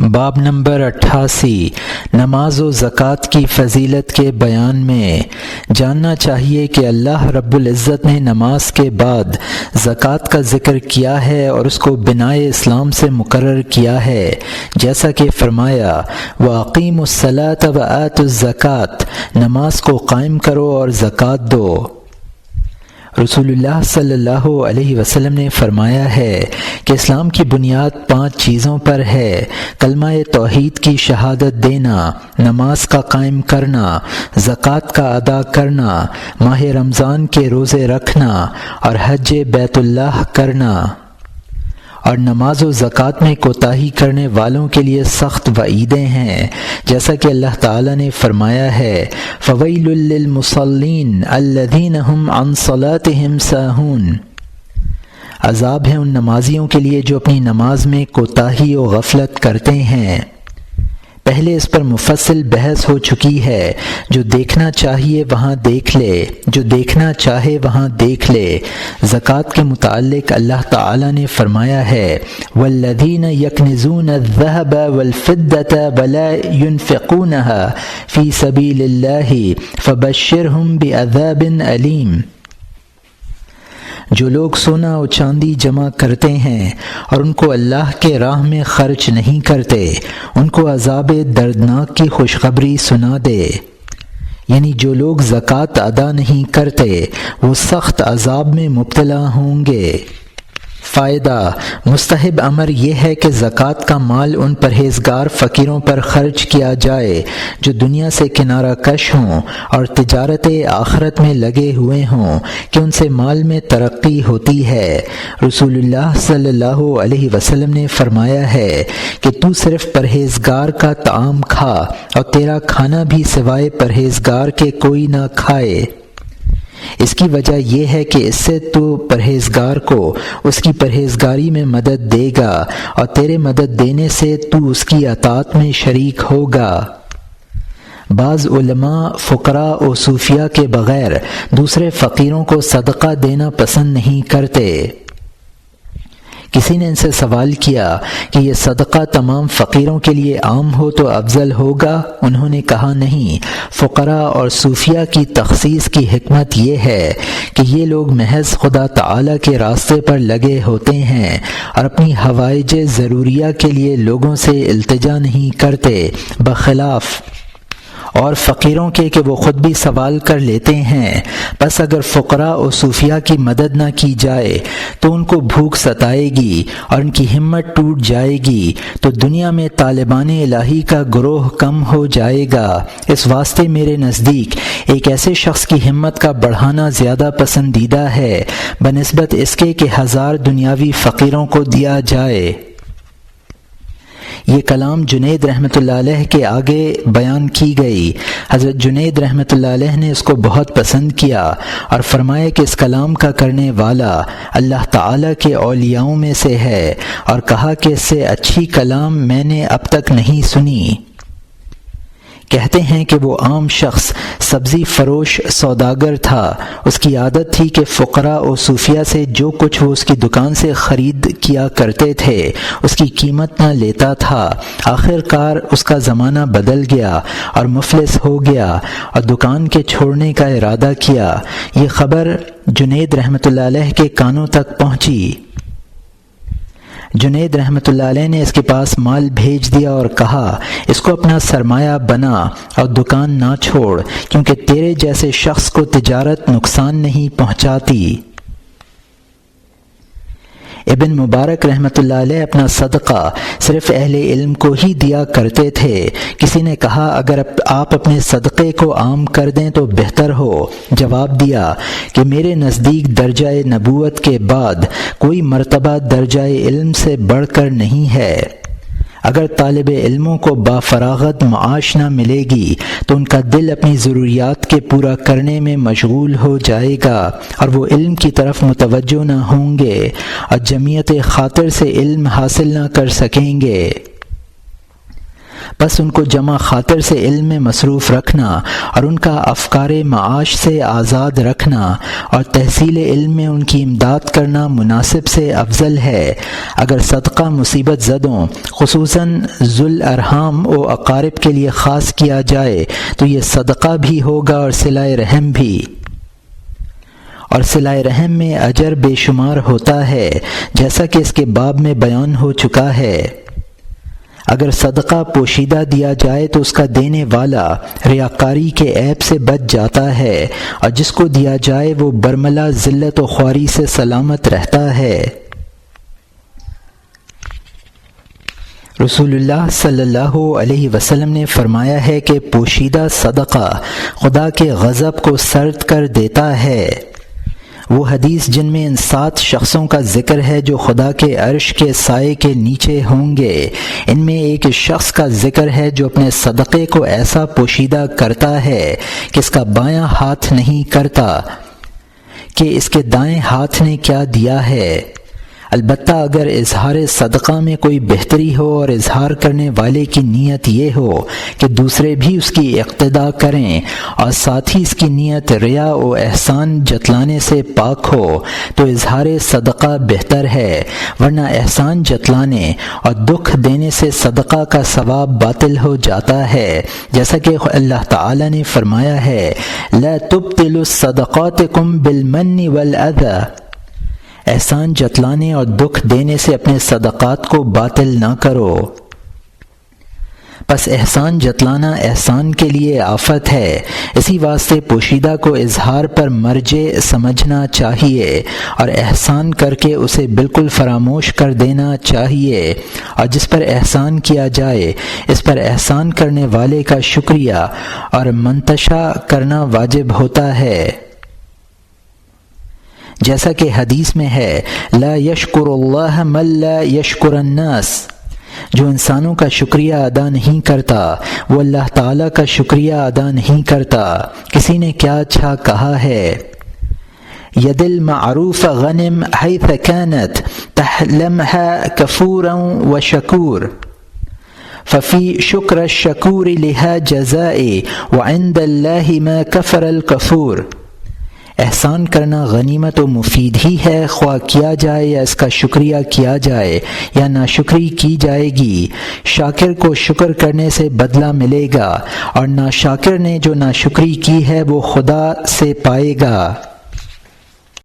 باب نمبر 88 نماز و زکوٰۃ کی فضیلت کے بیان میں جاننا چاہیے کہ اللہ رب العزت نے نماز کے بعد زکوٰۃ کا ذکر کیا ہے اور اس کو بنائے اسلام سے مقرر کیا ہے، جیسا کہ فرمایا وَأَقِیمُوا الصَّلَاةَ وَآتُوا الزَّکَاةَ، نماز کو قائم کرو اور زکوٰۃ دو۔ رسول اللہ صلی اللہ علیہ وسلم نے فرمایا ہے کہ اسلام کی بنیاد 5 چیزوں پر ہے: کلمہ توحید کی شہادت دینا، نماز کا قائم کرنا، زکوٰۃ کا ادا کرنا، ماہ رمضان کے روزے رکھنا اور حج بیت اللہ کرنا۔ اور نماز و زکوٰۃ میں کوتاہی کرنے والوں کے لیے سخت وعیدیں ہیں، جیسا کہ اللہ تعالیٰ نے فرمایا ہے فَوَيْلٌ لِّلْمُصَلِّينَ الَّذِينَ هُمْ عَنْ صَلَاتِهِمْ سَاهُونَ، عذاب ہے ان نمازیوں کے لیے جو اپنی نماز میں کوتاہی و غفلت کرتے ہیں۔ پہلے اس پر مفصل بحث ہو چکی ہے۔ جو دیکھنا چاہیے وہاں دیکھ لے، جو دیکھنا چاہے وہاں دیکھ لے۔ زکوٰۃ کے متعلق اللہ تعالیٰ نے فرمایا ہے وَالَّذِينَ يَكْنِزُونَ الذَّهَبَ وَالْفِضَّةَ وَلَا يُنْفِقُونَهَا فِي سَبِيلِ اللَّهِ فَبَشِّرْهُم بِعَذَابٍ أَلِيمٍ۔ جو لوگ سونا و چاندی جمع کرتے ہیں اور ان کو اللہ کے راہ میں خرچ نہیں کرتے، ان کو عذاب دردناک کی خوشخبری سنا دے۔ یعنی جو لوگ زکوٰۃ ادا نہیں کرتے وہ سخت عذاب میں مبتلا ہوں گے۔ فائدہ: مستحب امر یہ ہے کہ زکوٰۃ کا مال ان پرہیزگار فقیروں پر خرچ کیا جائے جو دنیا سے کنارہ کش ہوں اور تجارت آخرت میں لگے ہوئے ہوں کہ ان سے مال میں ترقی ہوتی ہے۔ رسول اللہ صلی اللہ علیہ وسلم نے فرمایا ہے کہ تو صرف پرہیزگار کا طعام کھا اور تیرا کھانا بھی سوائے پرہیزگار کے کوئی نہ کھائے۔ اس کی وجہ یہ ہے کہ اس سے تو پرہیزگار کو اس کی پرہیزگاری میں مدد دے گا اور تیرے مدد دینے سے تو اس کی اطاعت میں شریک ہوگا۔ بعض علماء فقراء و صوفیاء کے بغیر دوسرے فقیروں کو صدقہ دینا پسند نہیں کرتے۔ کسی نے ان سے سوال کیا کہ یہ صدقہ تمام فقیروں کے لیے عام ہو تو افضل ہوگا؟ انہوں نے کہا نہیں، فقراء اور صوفیاء کی تخصیص کی حکمت یہ ہے کہ یہ لوگ محض خدا تعالی کے راستے پر لگے ہوتے ہیں اور اپنی حوائج ضروریہ کے لیے لوگوں سے التجا نہیں کرتے، بخلاف اور فقیروں کے کہ وہ خود بھی سوال کر لیتے ہیں۔ بس اگر فقراء و صوفیاء کی مدد نہ کی جائے تو ان کو بھوک ستائے گی اور ان کی ہمت ٹوٹ جائے گی، تو دنیا میں طالبان الہی کا گروہ کم ہو جائے گا۔ اس واسطے میرے نزدیک ایک ایسے شخص کی ہمت کا بڑھانا زیادہ پسندیدہ ہے بنسبت اس کے کہ 1000 دنیاوی فقیروں کو دیا جائے۔ یہ کلام جنید رحمۃ اللہ علیہ کے آگے بیان کی گئی۔ حضرت جنید رحمۃ اللہ علیہ نے اس کو بہت پسند کیا اور فرمایا کہ اس کلام کا کرنے والا اللہ تعالیٰ کے اولیاؤں میں سے ہے، اور کہا کہ اس سے اچھی کلام میں نے اب تک نہیں سنی۔ کہتے ہیں کہ وہ عام شخص سبزی فروش سوداگر تھا۔ اس کی عادت تھی کہ فقراء و صوفیاء سے جو کچھ وہ اس کی دکان سے خرید کیا کرتے تھے اس کی قیمت نہ لیتا تھا۔ آخر کار اس کا زمانہ بدل گیا اور مفلس ہو گیا اور دکان کے چھوڑنے کا ارادہ کیا۔ یہ خبر جنید رحمۃ اللہ علیہ کے کانوں تک پہنچی۔ جنید رحمۃ اللہ علیہ نے اس کے پاس مال بھیج دیا اور کہا اس کو اپنا سرمایہ بنا اور دکان نہ چھوڑ، کیونکہ تیرے جیسے شخص کو تجارت نقصان نہیں پہنچاتی۔ ابن مبارک رحمۃ اللہ علیہ اپنا صدقہ صرف اہل علم کو ہی دیا کرتے تھے۔ کسی نے کہا اگر آپ اپنے صدقے کو عام کر دیں تو بہتر ہو۔ جواب دیا کہ میرے نزدیک درجہ نبوت کے بعد کوئی مرتبہ درجہ علم سے بڑھ کر نہیں ہے۔ اگر طالب علموں کو بافراغت معاش نہ ملے گی تو ان کا دل اپنی ضروریات کے پورا کرنے میں مشغول ہو جائے گا اور وہ علم کی طرف متوجہ نہ ہوں گے اور جمعیت خاطر سے علم حاصل نہ کر سکیں گے۔ بس ان کو جمع خاطر سے علم میں مصروف رکھنا اور ان کا افکار معاش سے آزاد رکھنا اور تحصیل علم میں ان کی امداد کرنا مناسب سے افضل ہے۔ اگر صدقہ مصیبت زدوں خصوصاً ذو الارحام و اقارب کے لیے خاص کیا جائے تو یہ صدقہ بھی ہوگا اور صلہ رحم بھی، اور صلہ رحم میں اجر بے شمار ہوتا ہے، جیسا کہ اس کے باب میں بیان ہو چکا ہے۔ اگر صدقہ پوشیدہ دیا جائے تو اس کا دینے والا ریاکاری کے عیب سے بچ جاتا ہے، اور جس کو دیا جائے وہ برملا ذلت و خواری سے سلامت رہتا ہے۔ رسول اللہ صلی اللہ علیہ وسلم نے فرمایا ہے کہ پوشیدہ صدقہ خدا کے غضب کو سرد کر دیتا ہے۔ وہ حدیث جن میں ان 7 شخصوں کا ذکر ہے جو خدا کے عرش کے سائے کے نیچے ہوں گے، ان میں ایک شخص کا ذکر ہے جو اپنے صدقے کو ایسا پوشیدہ کرتا ہے کہ اس کا بایاں ہاتھ نہیں کرتا کہ اس کے دائیں ہاتھ نے کیا دیا ہے۔ البتہ اگر اظہار صدقہ میں کوئی بہتری ہو اور اظہار کرنے والے کی نیت یہ ہو کہ دوسرے بھی اس کی اقتداء کریں اور ساتھ ہی اس کی نیت ریا و احسان جتلانے سے پاک ہو تو اظہار صدقہ بہتر ہے، ورنہ احسان جتلانے اور دکھ دینے سے صدقہ کا ثواب باطل ہو جاتا ہے، جیسا کہ اللہ تعالی نے فرمایا ہے لا تبطلوا صدقاتکم بالمن والاذی، احسان جتلانے اور دکھ دینے سے اپنے صدقات کو باطل نہ کرو۔ پس احسان جتلانا احسان کے لیے آفت ہے، اسی واسطے پوشیدہ کو اظہار پر مرجع سمجھنا چاہیے اور احسان کر کے اسے بالکل فراموش کر دینا چاہیے، اور جس پر احسان کیا جائے اس پر احسان کرنے والے کا شکریہ اور منتشا کرنا واجب ہوتا ہے، جیسا کہ حدیث میں ہے لا یشکر اللہ من لا یشکر الناس، جو انسانوں کا شکریہ ادا نہیں کرتا وہ اللہ تعالیٰ کا شکریہ ادا نہیں کرتا۔ کسی نے کیا اچھا کہا ہے ید المعروف غنم حیث كانت تحلمها کفورا و شکور ففی شکر الشکور لها جزائی وعند اللہ ما کفر الکفور، احسان کرنا غنیمت و مفید ہی ہے، خواہ کیا جائے یا اس کا شکریہ کیا جائے یا ناشکری کی جائے گی، شاکر کو شکر کرنے سے بدلہ ملے گا اور ناشاکر نے جو ناشکری کی ہے وہ خدا سے پائے گا۔